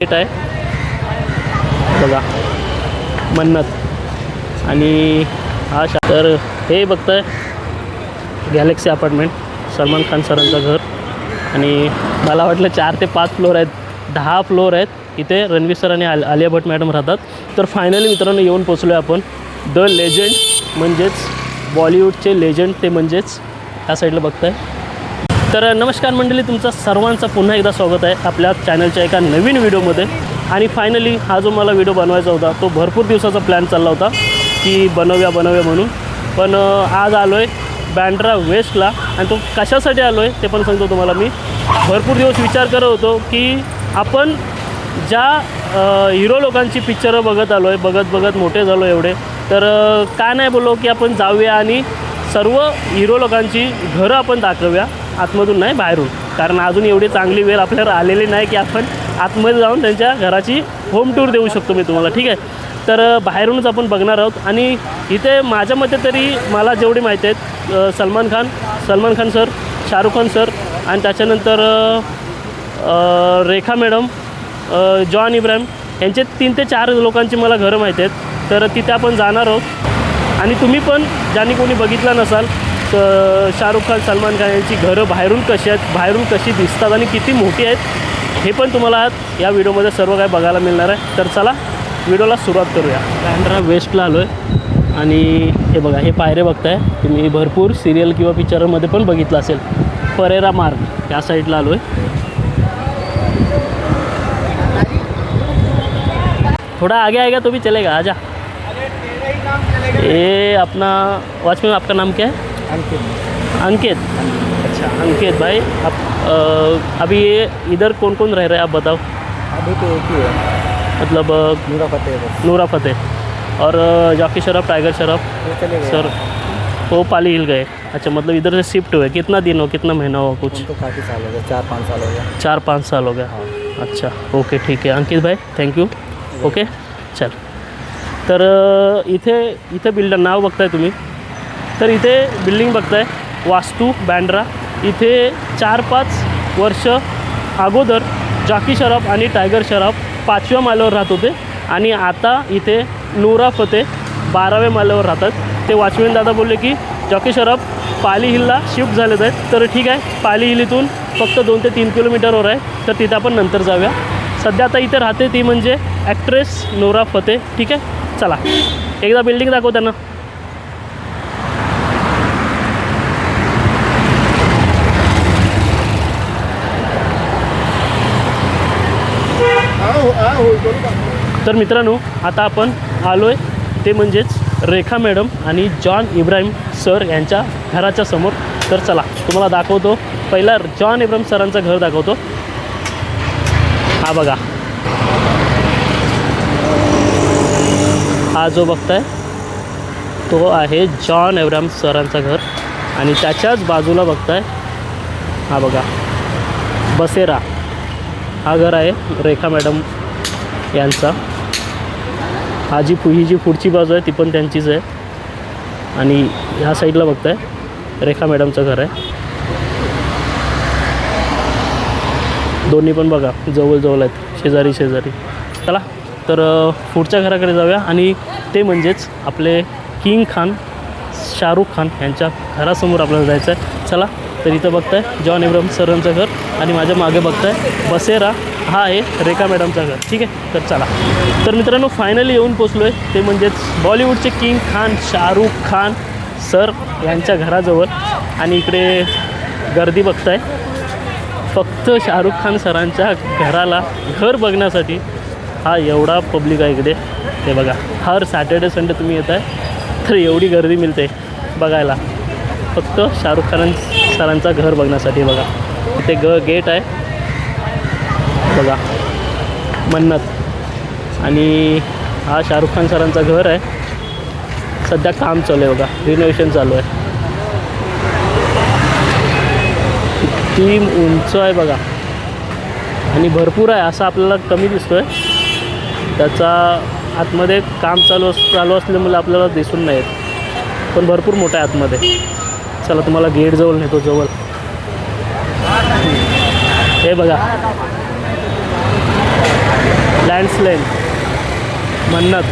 Gate आहे बघा, मन्नत. आणि हा तर हे बघताय गॅलेक्सी अपार्टमेंट, सलमान खान सरांचं घर. आणि मला वाटलं 4 ते 5 फ्लोअर आहेत, 10 फ्लोअर आहेत. इथे रणवीर सर आणि आलिया भट मॅडम राहतात. तर फायनली मित्रांनो येऊन पोचलो आहे आपण द लेजंड, म्हणजेच बॉलिवूडचे लेजंड, ते म्हणजेच ह्या साईडला बघताय. तर नमस्कार मंडळी, तुमचं सर्वांचं पुन्हा एकदा स्वागत आहे आपल्या चॅनलच्या एका नवीन व्हिडिओमध्ये. आणि फायनली हा जो मला व्हिडिओ बनवायचा होता तो भरपूर दिवसाचा प्लॅन चालला होता की बनवूया म्हणून. पण आज आलो आहे बँड्रा वेस्टला. आणि तो कशासाठी आलो आहे ते पण सांगतो तुम्हाला. मी भरपूर दिवस विचार करत होतो की आपण ज्या हिरो लोकांची पिक्चरं बघत आलो आहे, बघत मोठे झालो एवढे, तर का नाही बोललो की आपण जाऊया आणि सर्व हिरो लोकांची घरं आपण दाखवूया, आतमधून नाही बाहेरून. कारण अजून एवढी चांगली वेळ आपल्याला आलेली नाही की आपण आतमध्ये जाऊन त्यांच्या घराची होम टूर देऊ शकतो मी तुम्हाला, ठीक आहे. तर बाहेरूनच आपण बघणार आहोत. आणि इथे माझ्या मते तरी मला जेवढी माहिती आहेत, सलमान खान सर, शाहरुख खान सर, आणि त्याच्यानंतर रेखा मॅडम, जॉन इब्राहिम, यांचे 3 ते 4 लोकांची मला घरं माहिती आहेत. तर तिथे आपण जाणार आहोत. आणि तुम्ही पण ज्यांनी कोणी बघितलं नसाल, शाहरुख खान, सलमान खान यांची घरं बाहेरून कशी आहेत, बाहेरून कशी दिसतात आणि किती मोठी आहेत, हे पण तुम्हाला या व्हिडिओमध्ये सर्व काय बघायला मिळणार आहे. तर चला व्हिडिओला सुरुवात करूया. बँड्रा वेस्टला आलो आहे. आणि हे बघा, हे पायरे बघताय तुम्ही, भरपूर सिरियल किंवा पिक्चरमध्ये पण बघितलं असेल. परेरा मार्ग या साईडला आलो आहे. थोड़ा आगे आएगा तो भी चलेगा, आजा. ये अपना वॉचमैन, आपका नाम क्या है? अंकित. अच्छा अंकित भाई, आप अभी ये इधर कौन कौन रह रहे हैं आप बताओ. अभी तो एक ही है, मतलब नूरा फतेह और जॉकी शराफ, टाइगर शराफ सर, वो पाली हिल गए. अच्छा, मतलब इधर से शिफ्ट हुए. कितना दिन हो, कितना महीना हो कुछ? तो काफ़ी साल हो गया, 4-5 साल हो गया. 4-5 साल हो गया. अच्छा ओके ठीक आहे अंकित भाई, थँक्यू. ओके चल. तर इथे बिल्डर नाव बघताय तुम्ही. तर इथे बिल्डिंग बघताय वास्तू बँड्रा. इथे 4-5 वर्ष अगोदर जॉकी शराफ आणि टायगर शराफ 5व्या माल्यावर राहत होते. आणि आता इथे नूरा फतेह 12व्या माल्यावर राहतात. ते वॉचमॅन दादा बोलले की जॉकी शराफ पाली हिलला शिफ्ट झालेत आहेत. तर ठीक आहे, पाली हिल इथून फक्त 2 ते 3 किलोमीटरवर आहे. तर तिथं आपण नंतर जाऊया. सध्या आता इथे राहते ती म्हणजे ॲक्ट्रेस नूरा फतेह, ठीक आहे. चला एकदा बिल्डिंग दाखव त्यांना. तर मित्रांनो, आता आपण आलो आहे ते म्हणजेच रेखा मॅडम आणि जॉन इब्राहिम सर यांच्या घराच्या समोर. तर चला तुम्हाला दाखवतो. पहिला जॉन इब्राहिम सरांचं घर दाखवतो. हा बघा, हा जो बघताय तो आहे जॉन इब्राहिम सरांचं घर. आणि त्याच्याच बाजूला बघताय हा बघा बसेरा, हा घर आहे रेखा मॅडम यांचा. ही जी पुढची बाजू आहे ती पण त्यांचीच आहे. आणि ह्या साईडला बघताय रेखा मॅडमचं घर आहे. दोन्ही पण बघा जवळ आहेत, शेजारी. चला तर पुढच्या घराकडे जाऊया. आणि ते म्हणजेच आपले किंग खान शाहरुख खान यांच्या घरासमोर आपल्याला जायचं आहे. चला तर इथं बघताय जॉन इब्राहिम सरांचं घर आणि माझ्या मागे बघताय बसेरा, हा आहे रेखा मॅडमचं घर, ठीक आहे. तर चला. तर मित्रांनो फायनली येऊन पोचलो आहे ते म्हणजेच बॉलिवूडचे किंग खान शाहरुख खान सर यांच्या घराजवळ. आणि इकडे गर्दी बघताय फक्त शाहरुख खान सरांच्या घराला घर बघण्यासाठी. हा एवढा पब्लिक आहे इकडे, ते बघा. हर सॅटर्डे संडे तुम्ही येत आहे तर एवढी गर्दी मिळते बघायला फक्त शाहरुख खान सरांचं घर बघण्यासाठी. बघा इथे गेट आहे बघा, मन्नत. आणि हा शाहरुख खान सरांचं घर आहे. सध्या काम चालू आहे बघा, रिनोव्हेशन चालू आहे. किती उंच आहे बघा. आणि भरपूर आहे, असं आपल्याला कमी दिसतो आहे. त्याचा आतमध्ये काम चालू असल्यामुळे आपल्याला दिसून नाही येत, पण भरपूर मोठा आहे आतमध्ये. चला तुम्हाला गेट जवळ नेतो. जवळ हे बघा सॅन्ड्स लेन, मन्नत,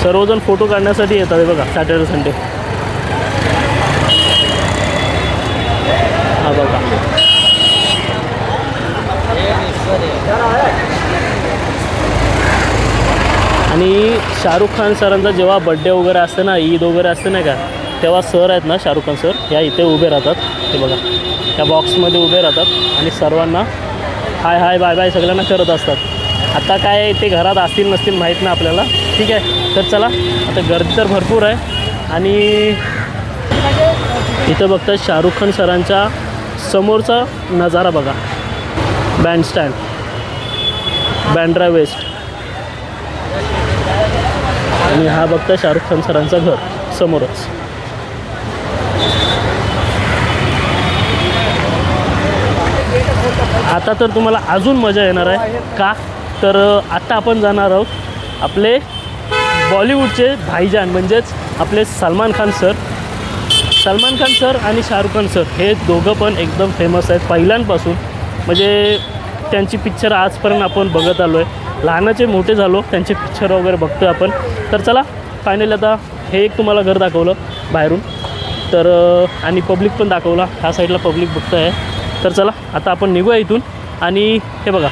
सर्वजण फोटो काढण्यासाठी येतात हे बघा सॅटर्डे संडे. हा बघा आणि शाहरुख खान सरांचा जेव्हा बड्डे वगैरे असते ना, ईद वगैरे असते नाही का, तेव्हा सर आहेत ना शाहरुख खान सर, या इथे उभे राहतात. हे बघा त्या बॉक्समध्ये उभे राहतात आणि सर्वांना हाय हाय बाय बाय सगळ्यांना करत असतात. आता काय ते घरात असतील नसतील माहीत नाही आपल्याला. ठीक आहे, तर चला आता गर्दी तर भरपूर आहे आणि इथं बघता शाहरुख खान सरांच्या समोरचा नजारा बघा. बँडस्टँड, बँड्रा वेस्ट आणि हा बघता शाहरुख खान सरांचं घर समोरच. आता तर तुम्हाला अजून मजा येणार आहे का, तर आता आपण जाणार आहोत आपले बॉलिवूडचे भाईजान म्हणजेच आपले सलमान खान सर. सलमान खान सर आणि शाहरुख खान सर हे दोघं पण एकदम फेमस आहेत पहिल्यांपासून. म्हणजे त्यांची पिक्चर आजपर्यंत आपण बघत आलो आहे. लहानाचे मोठे झालो त्यांचे पिक्चर वगैरे बघतो आपण. तर चला फायनली आता हे एक तुम्हाला घर दाखवलं बाहेरून, तर आणि पब्लिक पण दाखवला. ह्या साईडला पब्लिक बघतं आहे. तर चला आता आपण निघूया इथून. आणि हे बघा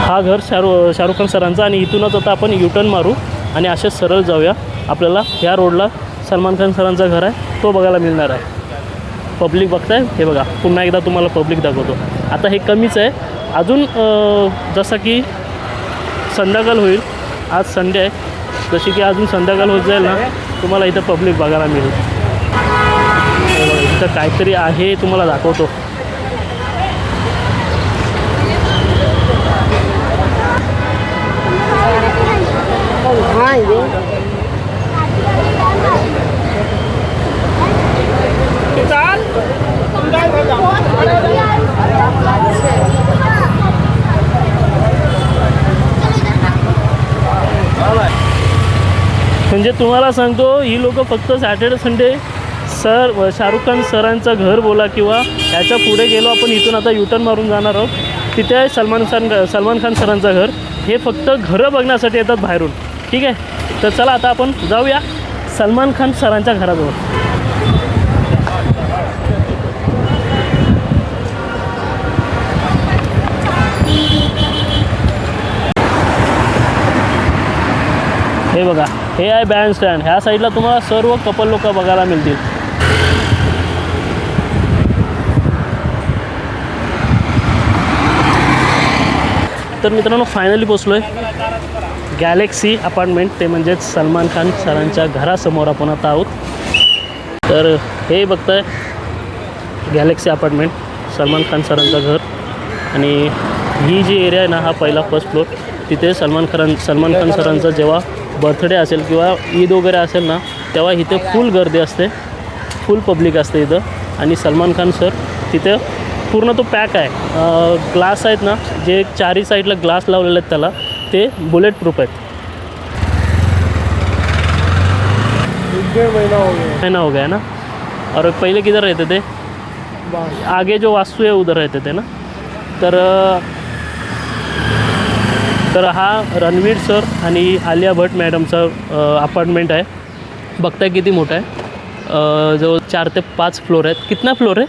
हा घर शाहरुख खान सरांचा आणि इथूनच आता आपण युटर्न मारू आणि असे सरळ जाऊया. आपल्याला ह्या रोडला सलमान खान सरांचं घर आहे, तो बघायला मिळणार आहे. पब्लिक बघताय हे बघा. पुन्हा एकदा तुम्हाला पब्लिक दाखवतो. आता हे कमीच आहे अजून. जसं की संध्याकाळ होईल, आज संडे आहे, जशी की अजून संध्याकाळ होत जाईल ना, तुम्हाला इथं पब्लिक बघायला मिळेल. इथं काहीतरी आहे तुम्हाला दाखवतो. म्हणजे तुम्हाला सांगतो ही लोक फक्त Saturday Sunday sir Shahrukh Khan सरांचं घर बोला किंवा ह्याच्या पुढे गेलो आपण इथून आता युटर्न मारून जाणार आहोत, तिथे आहे सलमान खान सरांचं घर. हे फक्त घरं बघण्यासाठी येतात बाहेरून. ठीक आहे, तर चला आता आपण जाऊया सलमान खान सरांच्या घराजवळ. हे बघा हे आहे बँडस्टँड. ह्या साईडला तुम्हाला सर्व कपल लोक बघायला मिळतील. तर मित्रांनो फायनली पोचलो आहे गॅलेक्सी अपार्टमेंट, ते म्हणजेच सलमान खान सरांच्या घरासमोर आपण आता आहोत. तर हे बघताय गॅलेक्सी अपार्टमेंट, सलमान खान सरांचं घर. आणि ही जी एरिया आहे ना, हा पहिला फर्स्ट फ्लोअर. तिथे सलमान खान सरांचा जेव्हा बर्थडे असेल किंवा ईद वगैरे असेल ना, तेव्हा इथे फुल गर्दी असते, फुल पब्लिक असते इथं. आणि सलमान खान सर तिथे पूर्ण तो पॅक आहे. ग्लास आहेत ना, जे चारही साईडला ग्लास लावलेले आहेत त्याला, ते बुलेट प्रूफ आहेत. महीना हो गया ना. और पहले किधर रहते थे? आगे जो वास्तु है उधर रहते थे ना. तर हा रणवीर सर आणि आलिया भट मॅडमचा अपार्टमेंट आहे. बघताय किती मोठा आहे. जवळ 4 ते 5 फ्लोर आहेत. कितना फ्लोर आहे?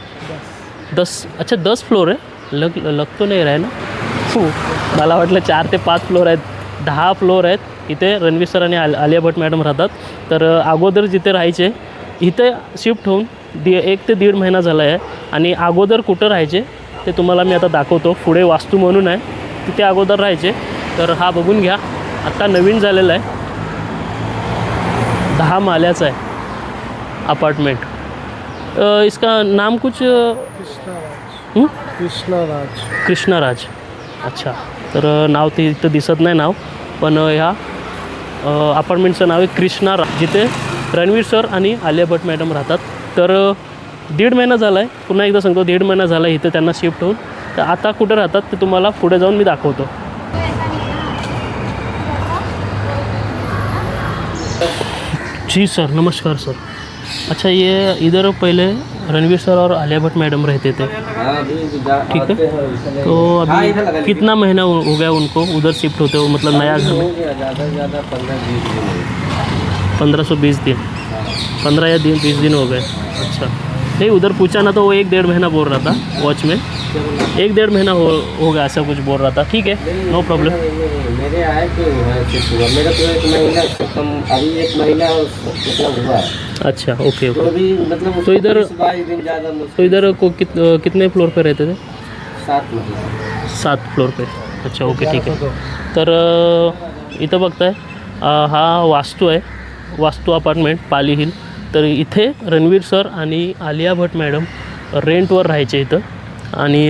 10. अच्छा 10 फ्लोर आहे. लग तो नाही रहा है ना. मला वाटलं 4 ते 5 फ्लोर आहेत. 10 फ्लोर आहेत. इथे रणवीर सर आणि आलिया भट मॅडम राहतात. तर अगोदर जिथे राहायचे इथे शिफ्ट होऊन 1 ते 1.5 महिना झाला आहे. आणि अगोदर कुठं राहायचे ते तुम्हाला मी आता दाखवतो. पुढे वास्तू म्हणून आहे, तिथे अगोदर राहायचे. तर हा बघून घ्या, आत्ता नवीन झालेला आहे. 10 माल्याचा आहे अपार्टमेंट. इसका नाम कुछ कृष्णाराज. अच्छा, तर नाव ते इथं दिसत नाही नाव, पण ह्या अपार्टमेंटचं नाव आहे कृष्णाराज, जिथे रणवीर सर आणि आलिया भट मॅडम राहतात. तर 1.5 महिना झाला आहे. पुन्हा एकदा सांगतो 1.5 महिना झाला आहे इथं त्यांना शिफ्ट होऊन. तर आता कुठे राहतात ते तुम्हाला पुढे जाऊन मी दाखवतो. जी सर, नमस्कार सर. अच्छा, ये इधर पहले रणवीर सर और आलिया भट्ट मैडम रहते थे, ठीक है। तो अभी कितना महीना हो गया उनको उधर शिफ्ट होते हो, मतलब नया घर में? ज़्यादा से ज़्यादा 15-20 दिन 1520 दिन, 15 या 20 दिन हो गए। अच्छा, नहीं उधर पूछा ना तो वो 1-1.5 महीना बोल रहा था वॉचमैन, 1-1.5 महीना हो गया ऐसा कुछ बोल रहा था। ठीक है, नो प्रॉब्लम। मेरे आए तो मेरा तो 1 महीना कम, अभी 1 महीना मतलब हुआ है। अच्छा, ओके तो ओके। अभी मतलब तो इधर 22 दिन ज़्यादा तो इधर को कितने फ्लोर पे रहते थे? 7 मतलब 7 फ्लोर पे। अच्छा, ओके, ठीक आहे. तर इथं बघताय हा वास्तू आहे, वास्तू अपार्टमेंट पाली हिल. तर इथे रणवीर सर आणि आलिया भट्ट मॅडम रेंटवर राहायचे इथं आणि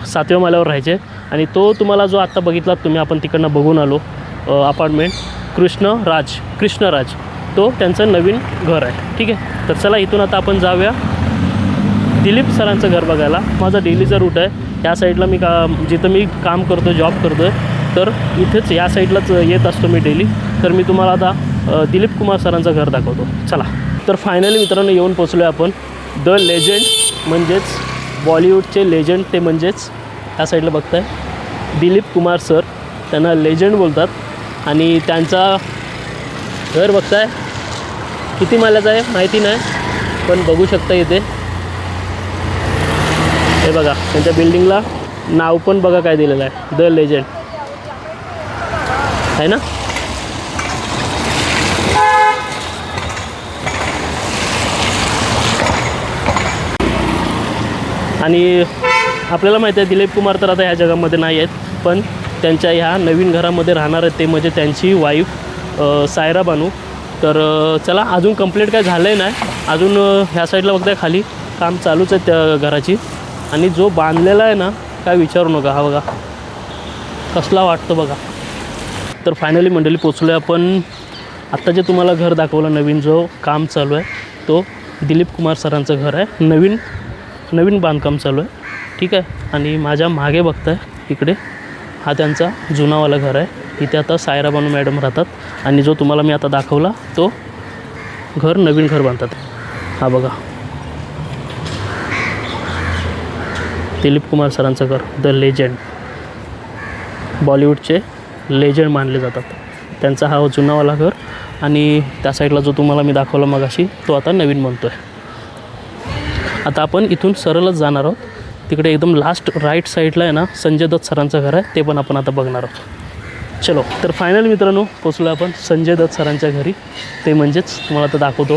7व्या माल्यावर राहायचे. आणि तो तुम्हाला जो आत्ता बघितलात तुम्ही, आपण तिकडनं बघून आलो अपार्टमेंट कृष्णराज, तो त्यांचं नवीन घर आहे. ठीक आहे, तर चला इथून आता आपण जाऊया दिलीप सरांचं घर बघायला. माझा डेलीचा रूट आहे, या साईडला मी जिथं मी काम करतो, जॉब करतो आहे, तर इथेच या साईडलाच येत असतो मी डेली. तर मी तुम्हाला आता दिलीप कुमार सरांचं घर दाखवतो, चला. तर फायनली मित्रांनो येऊन पोचलो आहे आपण द लेजंड, म्हणजेच बॉलिवूडचे लेजंड, ते म्हणजेच या साईडला बघताय दिलीप कुमार सर, त्यांना लेजंड बोलतात. आणि त्यांचा घर बघताय किती माल्याचं आहे माहिती नाही, पण बघू शकता इथे. हे बघा त्यांच्या बिल्डिंगला नाव पण बघा काय दिलेलं आहे, द लेजंड आहे ना. आणि आपल्याला माहिती आहे दिलीप कुमार तर आता ह्या जगामध्ये नाही आहेत, पण त्यांच्या ह्या नवीन घरामध्ये राहणार आहेत ते म्हणजे त्यांची वाईफ सायरा बानू. तर चला, अजून कंप्लीट काय झालं आहे नाही अजून. ह्या साईडला बघताय खाली काम चालूच आहे त्या घराची. आणि जो बांधलेला आहे ना, काय विचारू नका, हा बघा कसला वाटतो बघा. तर फायनली मंडळी पोचलो आहे आपण. आत्ता जे तुम्हाला घर दाखवलं नवीन, जो काम चालू आहे तो दिलीप कुमार सरांचं घर आहे, नवीन बांधकाम चालू आहे. ठीक आहे. आणि माझ्या मागे बघताय इकडे, हा त्यांचा जुनावाला घर आहे. इथे आता सायरा बानू मॅडम राहतात. आणि जो तुम्हाला मी आता दाखवला तो नवीन घर बांधतात. हा बघा दिलीप कुमार सरांचं घर, द लेजंड, बॉलिवूडचे लेजंड मानले जातात. त्यांचा हा जुनावाला घर. आणि त्या साईडला जो तुम्हाला मी दाखवला मगाशी तो आता नवीन बनतो आहे. आता आपण इथून सरळच जाणार आहोत. तिकडे एकदम लास्ट राईट साईडला आहे ना संजय दत्त सरांचं घर आहे, ते पण आपण आता बघणार आहोत. चलो, तर फायनल मित्रांनो पोचलो आपण संजय दत्त सरांच्या घरी. ते म्हणजेच तुम्हाला आता दाखवतो,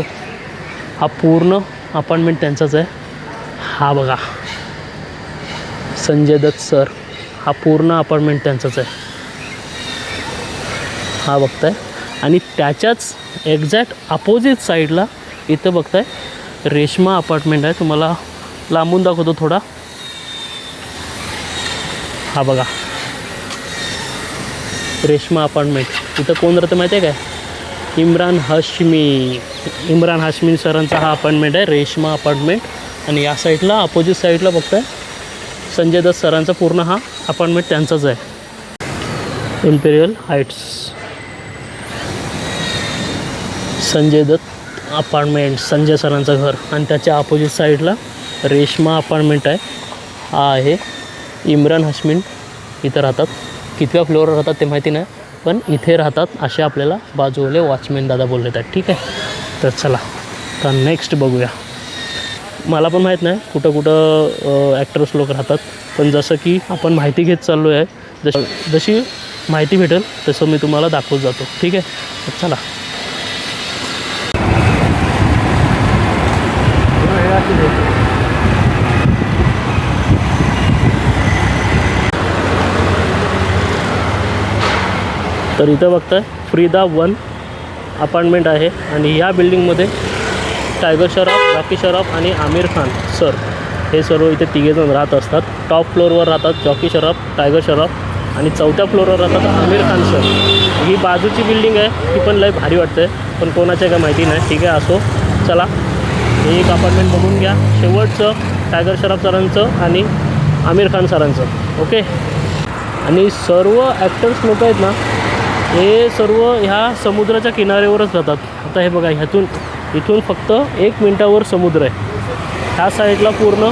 हा पूर्ण अपार्टमेंट त्यांचाच आहे. हा बघा संजय दत्त सर, हा पूर्ण अपार्टमेंट त्यांचाच आहे. हा बघताय. आणि त्याच्याच एक्झॅक्ट अपोजिट साईडला इथं बघताय रेश्मा अपार्टमेंट आहे. तुम्हाला लांबून दाखवतो थोडा. हा बघा रेश्मा अपार्टमेंट. इथं कोण राहतं माहिती आहे काय? इम्रान हाशमी सरांचा हा अपार्टमेंट आहे, रेश्मा अपार्टमेंट. आणि या साईडला अपोजिट साईडला बघताय संजय दत्त सरांचा पूर्ण हा अपार्टमेंट त्यांचाच आहे, Imperial Heights. Sanjay Dutt apartment, Sanjay सरांचं घर. आणि त्याच्या अपोजिट साईडला रेश्मा अपार्टमेंट आहे. हा आहे इम्रान हाशमी, इथं राहतात. कितव्या फ्लोअरवर राहतात ते माहिती नाही, पण इथे राहतात असे आपल्याला बाजूवाले वॉचमॅन दादा बोलले आहेत. ठीक आहे, तर चला तर नेक्स्ट बघूया. मला पण माहीत नाही कुठं ॲक्टर्स लोक राहतात, पण जसं की आपण माहिती घेत चाललो आहे, जशी माहिती भेटेल तसं मी तुम्हाला दाखवत जातो. ठीक आहे, तर चला. तर इथं बघताय फ्रीदा 1 अपार्टमेंट आहे. आणि या बिल्डिंगमध्ये टायगर श्रॉफ, जॉकी श्रॉफ आणि आमिर खान सर हे सर्व इथे तिघेजण राहत असतात. टॉप फ्लोअरवर राहतात जॉकी श्रॉफ, टायगर श्रॉफ आणि 4थ्या फ्लोअरवर राहतात आमिर खान सर. ही बाजूची बिल्डिंग आहे, ती पण लय भारी वाटते, पण कोणाच्या काय माहिती नाही. ठीक आहे, असो. चला हे एक अपार्टमेंट बघून घ्या, शेवटचं टायगर श्रॉफ सरांचं आणि आमिर खान सरांचं. ओके. आणि सर्व ॲक्टर्स लोक आहेत ना, हे सर्व ह्या समुद्राच्या किनाऱ्यावरच राहतात. आता हे बघा, इथून फक्त 1 मिनटावर समुद्र आहे. ह्या साईडला पूर्ण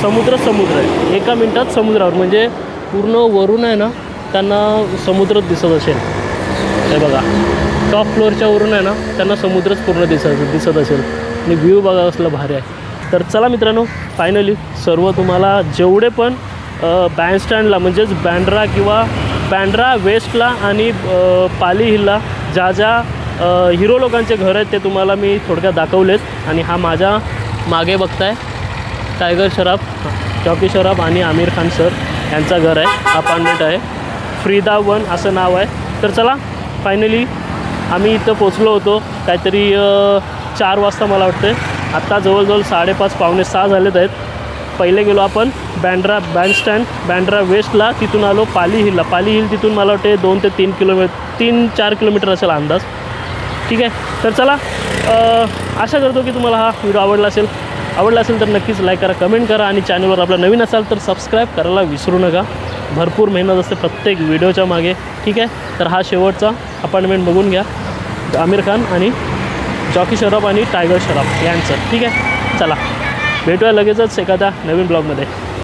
समुद्र आहे. एका मिनटात समुद्रावर, म्हणजे पूर्ण वरून आहे ना त्यांना समुद्रच दिसत असेल. हे बघा, टॉप फ्लोअरच्या वरून आहे ना त्यांना समुद्रच पूर्ण दिसत असेल. आणि व्ह्यू बघा कसलं भारी आहे. तर चला मित्रांनो, फायनली सर्व तुम्हाला जेवढे पण बँडस्टँडला म्हणजेच बँड्रा किंवा बँड्रा वेस्टला आणि पाली हिलला ज्या हिरो लोकांचे घर आहेत ते तुम्हाला मी थोडक्यात दाखवलेत. आणि हा माझ्या मागे बघताय टायगर श्रॉफ, जॉकी श्रॉफ आणि आमिर खान सर यांचं घर आहे, अपार्टमेंट आहे. फ्रीदा 1 असं नाव आहे. तर चला, फायनली आम्ही इथं पोचलो होतो काहीतरी 4 वाजता मला वाटतं. आत्ता जवळजवळ 5:30 पावणे 6 झालेत आहेत. पहिले गेलो आपण बँडस्टँड बँड्रा वेस्टला, तिथून आलो पाली हिलला. पाली हिल तिथून मला वाटते 2 ते 3-4 किलोमीटर असेल अंदाज. ठीक आहे, तर चला, आशा करतो की तुम्हाला हा व्हिडिओ आवडला असेल तर नक्कीच लाईक करा, कमेंट करा आणि चॅनलवर आपला नवीन असाल तर सबस्क्राईब करायला विसरू नका. भरपूर मेहनत असते प्रत्येक व्हिडिओच्या मागे. ठीक आहे, तर हा शेवटचा अपार्टमेंट बघून घ्या, आमिर खान आणि जॉकी श्रॉफ आणि टायगर श्रॉफ यांचं. ठीक आहे, चला भेटूया लगेचच एखाद्या नवीन ब्लॉगमध्ये.